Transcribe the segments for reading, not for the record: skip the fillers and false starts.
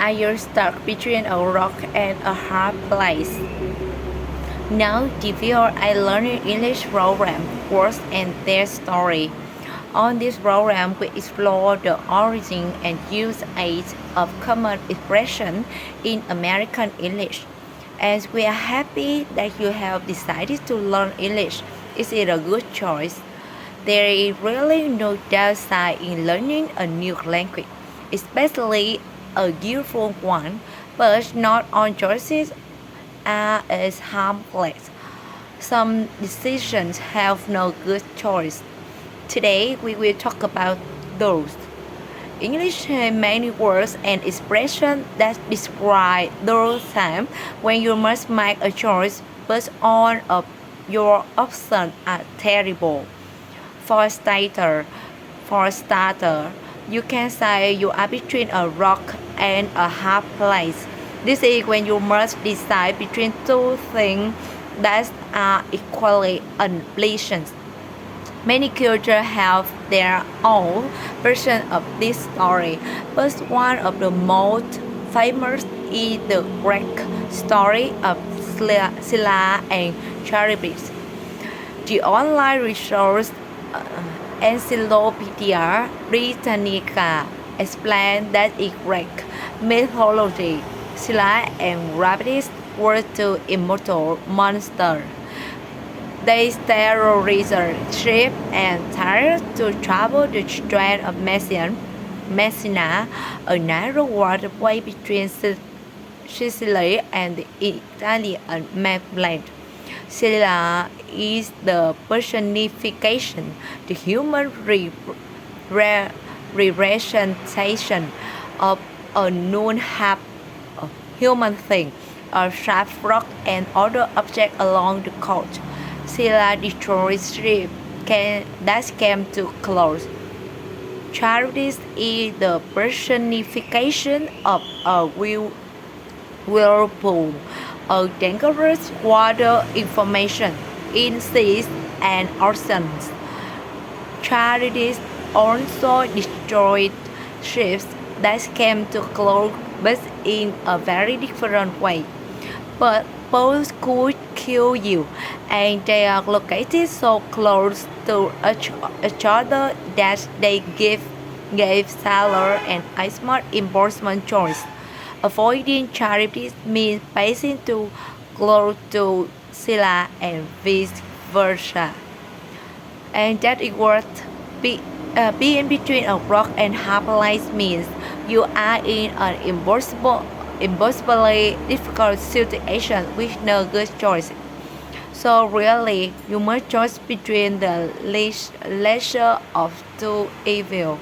Are you stuck between a rock and a hard place? Now, develop a learning English program, words and their story. On this program, we explore the origin and usage of common expression in American English. And we are happy that you have decided to learn English. Is it a good choice? There is really no downside in learning a new language, especially a useful one, but not all choices are as harmless. Some decisions have no good choice. Today we will talk about those. English has many words and expressions that describe those times when you must make a choice, but all of your options are terrible. For starter, for starter, you can say you are between a rock and a hard place. This is when you must decide between two things that are equally unpleasant. Many cultures have their own version of this story, but one of the most famous is the Greek story of Scylla and Charybdis. The online resource Encyclopedia Britannica explains that in Greek mythology, Scylla and Charybdis were two immortal monsters. They terrorized ships and tried to travel the Strait of Messina, a narrow waterway between Sicily and the Italian mainland. Scylla is the personification, the human representation of a known half human thing, a sharp rock and other objects along the coast. Scylla destroyed ships that came too close. Charybdis is the personification of a whirlpool, a dangerous water information in seas and oceans. Charybdis also destroyed ships that came too close, but in a very different way. But both could kill you, and they are located so close to each other that they gave sailor and smart enforcement choice. Avoiding Charybdis means passing too close to Scylla and vice versa. And that is what being between a rock and hard place means. You are in an impossibly difficult situation with no good choice. So really, you must choose between the lesser of two evils.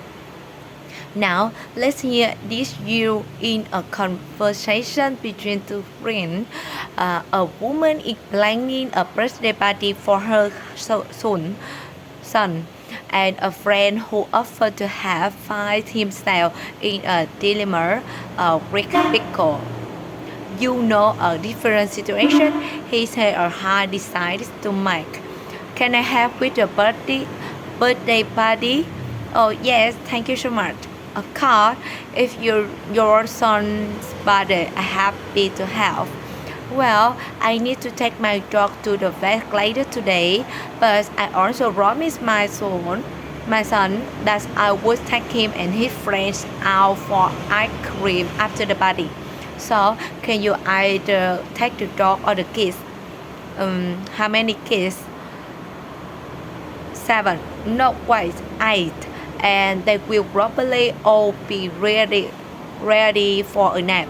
Now, let's hear this you in a conversation between two friends. A woman is planning a birthday party for her son, and a friend who offered to have find himself in a dilemma, a Rick pickle. You know a different situation he said or hard decides to make. Can I help with the birthday party? Oh yes, thank you so much. Of course, if your son's birthday, I'm happy to help. Well, I need to take my dog to the vet later today, but I also promised my son that I would take him and his friends out for ice cream after the party. So, can you either take the dog or the kids? How many kids? 7. No, wait, 8. And they will probably all be ready for a nap.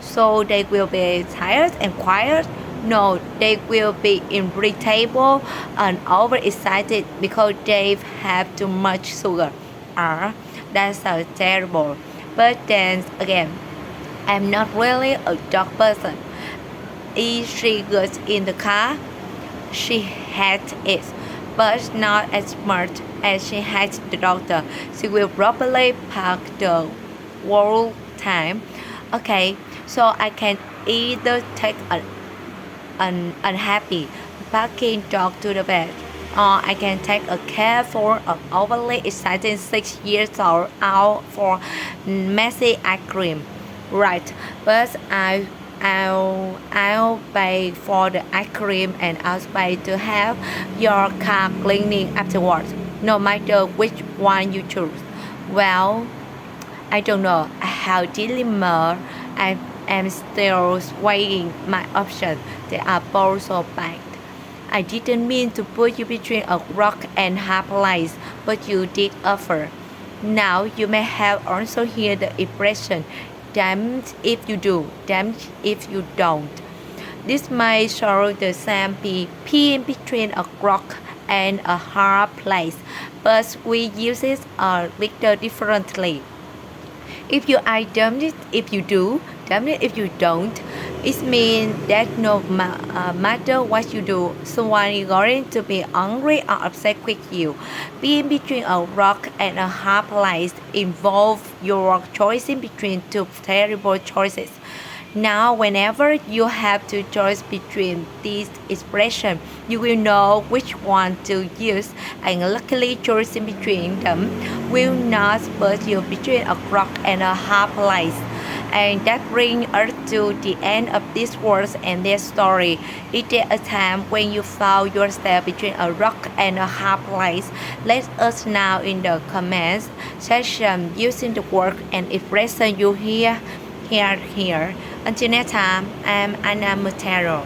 So they will be tired and quiet. No, they will be irritable and overexcited because they have too much sugar. That's so terrible. But then again, I'm not really a dog person. If she gets in the car, she hates it, but not as much as she hates the doctor. She will probably park the whole time. Okay, so I can either take an unhappy parking dog to the vet, or I can take a careful of overly excited 6 years old out for messy ice cream. Right, but I'll pay for the ice cream and I'll pay to have your car cleaning afterwards, no matter which one you choose. Well, I don't know. I have dilemma. I am still weighing my options. They are both so bad. I didn't mean to put you between a rock and hard place, but you did offer. Now you may have also heard the expression, damned if you do, damned if you don't. This may show the same P in between a rock and a hard place, but we use it a little differently. If you are damned if you do, damned if you don't, it means that no matter what you do, someone is going to be angry or upset with you. Being between a rock and a hard place involves your choosing between two terrible choices. Now, whenever you have to choose between these expressions, you will know which one to use, and luckily choosing between them will not put you between a rock and a hard place. And that brings us to the end of this words and their story. Is there a time when you found yourself between a rock and a hard place? Let us know in the comments section using the word and expression you hear here. Until next time, I'm Anna Mutero.